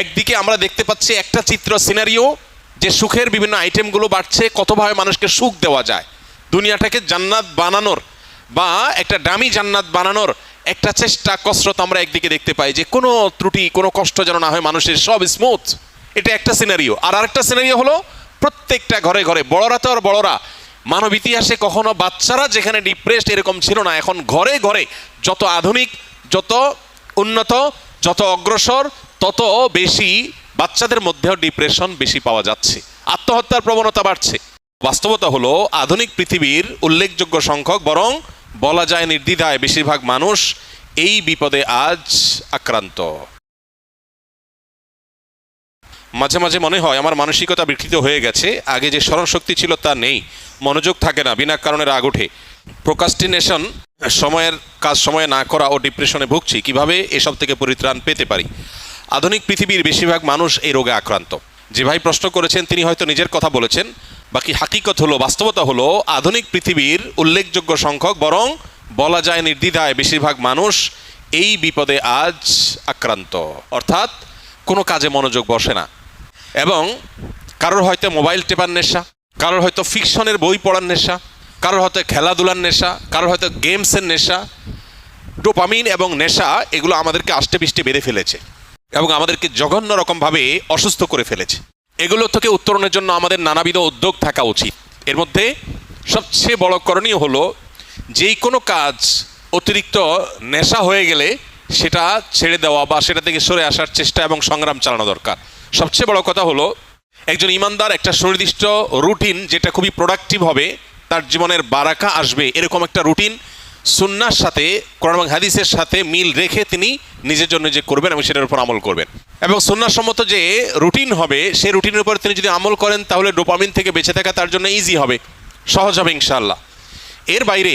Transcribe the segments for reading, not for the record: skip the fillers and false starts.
একদিকে আমরা দেখতে পাচ্ছি একটা চিত্র সিনারিও যে সুখের বিভিন্ন আইটেমগুলো বাড়ছে, কতভাবে মানুষকে সুখ দেওয়া যায়, দুনিয়াটাকে জান্নাত বানানোর বা একটা দামি জান্নাত বানানোর একটা চেষ্টা কসরত আমরা একদিকে দেখতে পাই, যে কোনো ত্রুটি কোনো কষ্ট যেন না হয়, মানুষের সব স্মুথ। এটা একটা সিনারিও। আর আরেকটা সিনারিও হলো প্রত্যেকটা ঘরে ঘরে, বড়রা তো আর বড়রা, মানব ইতিহাসে কখনো বাচ্চারা যেখানে ডিপ্রেসড এরকম ছিল না, এখন ঘরে ঘরে যত আধুনিক, যত উন্নত, যত অগ্রসর, তত বেশি বাচ্চাদের মধ্যেও ডিপ্রেশন বেশি পাওয়া যাচ্ছে, আত্মহত্যার প্রবণতা বাড়ছে। বাস্তবতা হলো আধুনিক পৃথিবীর উল্লেখযোগ্য সংখ্যক, বরং বলা যায় নির্দ্বিধায় বেশিরভাগ মানুষ এই বিপদে আজ আক্রান্ত। মাঝে মাঝে মনে হয় আমার মানসিকতা বিকৃত হয়ে গেছে, আগে যে স্মরণশক্তি ছিল তা নেই, মনোযোগ থাকে না, বিনা কারণে রাগ ওঠে, প্রোক্রাস্টিনেশন, সময়ের কাজ সময়ে না করা ও ডিপ্রেশনে ভুগছি। কিভাবে এসব থেকে পরিত্রাণ পেতে পারি? আধুনিক পৃথিবীর বেশিরভাগ মানুষ এই রোগে আক্রান্ত। যে ভাই প্রশ্ন করেছেন তিনি হয়তো নিজের কথা বলেছেন, বাকি হাকিকত হলো, বাস্তবতা হলো আধুনিক পৃথিবীর উল্লেখযোগ্য সংখ্যক, বরং বলা যায় নির্দ্বিধায় বেশিরভাগ মানুষ এই বিপদে আজ আক্রান্ত। অর্থাৎ কোনো কাজে মনোযোগ বসে না, এবং কারোর হয়তো মোবাইল টেপার নেশা, কারোর হয়তো ফিকশনের বই পড়ার নেশা, কারোর হয়তো খেলাধুলার নেশা, কারোর হয়তো গেমসের নেশা। ডোপামিন এবং নেশা এগুলো আমাদেরকে আষ্টে পৃষ্ঠে বেঁধে ফেলেছে এবং আমাদেরকে জঘন্য রকমভাবে অসুস্থ করে ফেলেছে। এগুলো থেকে উত্তরণের জন্য আমাদের নানাবিধ উদ্যোগ থাকা উচিত। এর মধ্যে সবচেয়ে বড় করণীয় হলো, যেই কোনো কাজ অতিরিক্ত নেশা হয়ে গেলে সেটা ছেড়ে দেওয়া বা সেটা থেকে সরে আসার চেষ্টা এবং সংগ্রাম চালানো দরকার। সবচেয়ে বড় কথা হলো, একজন ইমানদার একটা সুনির্দিষ্ট রুটিন, যেটা খুবই প্রোডাক্টিভ হবে, তার জীবনের বারাকা আসবে, এরকম একটা রুটিন সুন্নাহর সাথে, কোরআন এবং হাদিসের সাথে মিল রেখে তিনি নিজের জন্য যে করবেন এবং সেটার উপর আমল করবেন। এবং সুন্নাহসম্মত যে রুটিন হবে, সেই রুটিনের উপর তিনি যদি আমল করেন, তাহলে ডোপামিন থেকে বেঁচে থাকা তার জন্য ইজি হবে, সহজ হবে ইনশাআল্লাহ। এর বাইরে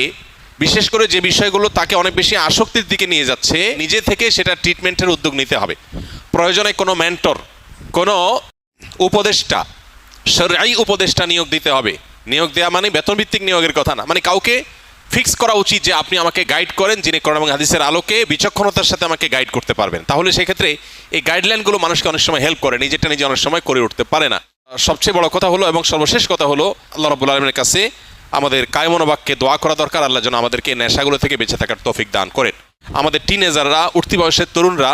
বিশেষ করে যে বিষয়গুলো তাকে অনেক বেশি আসক্তির দিকে নিয়ে যাচ্ছে, নিজে থেকে সেটা ট্রিটমেন্টের উদ্যোগ নিতে হবে। প্রয়োজনে কোনো মেন্টর, কোনো উপদেষ্টা, শরঈ উপদেষ্টা নিয়োগ দিতে হবে। নিয়োগ দেওয়া মানে বেতনভিত্তিক নিয়োগের কথা না, মানে কাউকে ফিক্স করা উচিত যে আপনি আমাকে গাইড করেন, যিনি কোরআন এবং হাদিসের আলোকে বিচক্ষণতার সাথে আমাকে গাইড করতে পারবেন। তাহলে সেক্ষেত্রে এই গাইডলাইনগুলো মানুষকে অনেক সময় হেল্প করে, নিজেরটা নিজে অনেক সময় করে উঠতে পারে না। সবচেয়ে বড় কথা হলো এবং সর্বশেষ কথা হলো, আল্লাহ রাব্বুল আলামিনের কাছে আমাদের কায়মনো বাক্যে দোয়া করা দরকার, আল্লাহ যেন আমাদেরকে নেশাগুলো থেকে বেঁচে থাকার তৌফিক দান করেন। আমাদের টিনেজাররা, উঠতি বয়সের তরুণরা,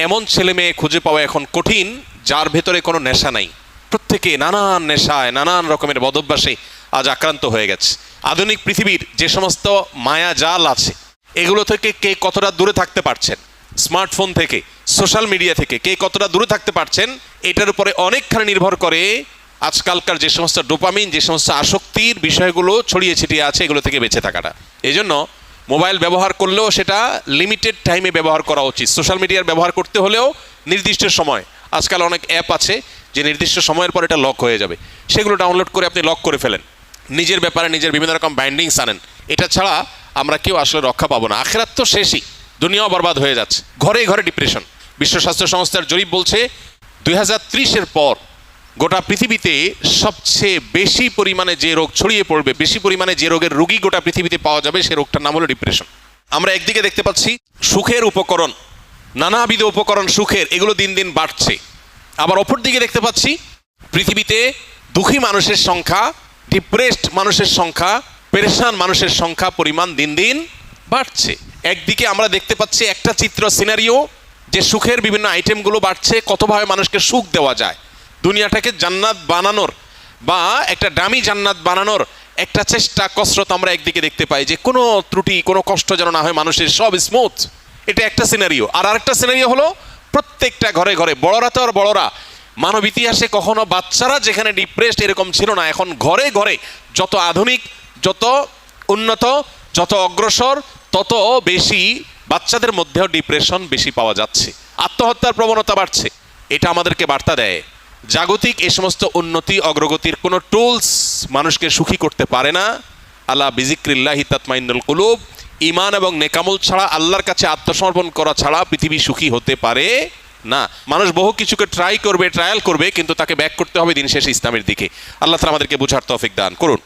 এমন ছেলে মেয়ে খুঁজে পাওয়া এখন কঠিন যার ভেতরে কোনো নেশা নাই। প্রত্যেকে নানান নেশায়, নানান রকমের বদভ্যাসে আজ আক্রান্ত হয়ে গেছে। আধুনিক পৃথিবীর যে সমস্ত মায়া জাল আছে, এগুলো থেকে কে কতটা দূরে থাকতে পারছেন, স্মার্টফোন থেকে, সোশ্যাল মিডিয়া থেকে কে কতটা দূরে থাকতে পারছেন, এটার উপরে অনেকখানি নির্ভর করে আজকালকার যে সমস্ত ডোপামিন, যে সমস্ত আসক্তির বিষয়গুলো ছড়িয়ে ছিটিয়ে আছে, এগুলো থেকে বেঁচে থাকাটা। এই জন্য মোবাইল ব্যবহার করলেও সেটা লিমিটেড টাইমে ব্যবহার করা উচিত। সোশ্যাল মিডিয়ার ব্যবহার করতে হলেও নির্দিষ্ট সময়, আজকাল অনেক অ্যাপ আছে যে নির্দিষ্ট সময়ের পর এটা লক হয়ে যাবে, সেগুলো ডাউনলোড করে আপনি লক করে ফেলেন, নিজের ব্যাপারে নিজের বিভিন্ন রকম বাইন্ডিংস আনেন। এটা ছাড়া আমরা কেউ আসলে রক্ষা পাবো না। আখিরাত তো শেষই, দুনিয়াও বরবাদ হয়ে যাচ্ছে। ঘরে ঘরে ডিপ্রেশন। বিশ্ব স্বাস্থ্য সংস্থার জরিপ বলছে 2030-এর পর গোটা পৃথিবীতে সবচেয়ে বেশি পরিমাণে যে রোগ ছড়িয়ে পড়বে, বেশি পরিমাণে যে রোগের রোগী গোটা পৃথিবীতে পাওয়া যাবে, সে রোগটার নাম হলো ডিপ্রেশন। আমরা একদিকে দেখতে পাচ্ছি সুখের উপকরণ, নানাবিধ উপকরণ সুখের, এগুলো দিন দিন বাড়ছে। আবার অপর দিকে দেখতে পাচ্ছি পৃথিবীতে দুঃখী মানুষের সংখ্যা, ডিপ্রেসড মানুষের সংখ্যা, পেরেশান মানুষের সংখ্যা পরিমাণ দিন দিন বাড়ছে। একদিকে আমরা দেখতে পাচ্ছি একটা চিত্র সিনারিও, যে সুখের বিভিন্ন আইটেমগুলো বাড়ছে, কতভাবে মানুষকে সুখ দেওয়া যায়, দুনিয়াটাকে জান্নাত বানানোর বা একটা দামি জান্নাত বানানোর একটা চেষ্টা কসরত আমরা একদিকে দেখতে পাই, যে কোনো ত্রুটি কোনো কষ্ট যেন না হয়, মানুষের সব স্মুথ। এটা একটা সিনারিও। আর আরেকটা সিনারিও হলো প্রত্যেকটা ঘরে ঘরে, বড়রা তো আর বড়রা, মানব ইতিহাসে কখনো বাচ্চারা যেখানে ডিপ্রেসড এরকম ছিল না, এখন ঘরে ঘরে যত আধুনিক, যত উন্নত, যত অগ্রসর, তত বেশি বাচ্চাদের মধ্যেও ডিপ্রেশন বেশি পাওয়া যাচ্ছে, আত্মহত্যার প্রবণতা বাড়ছে। এটা আমাদেরকে বার্তা দেয় জাগতিক এই সমস্ত উন্নতি অগ্রগতির কোনো টুলস মানুষকে সুখী করতে পারে না। আলা বিজিক্রিল্লাহি তাতমাইন্নুল কুলুব, ঈমান এবং নেকামল ছাড়া, আল্লাহর কাছে আত্মসমর্পণ করা ছাড়া পৃথিবী সুখী হতে পারে না। মানুষ বহু কিছুকে ট্রায়াল করবে, কিন্তু তাকে ব্যাক করতে হবে দিন শেষে ইসলামের দিকে। আল্লাহ তাআলা আমাদেরকে বুঝার তৌফিক দান করুন।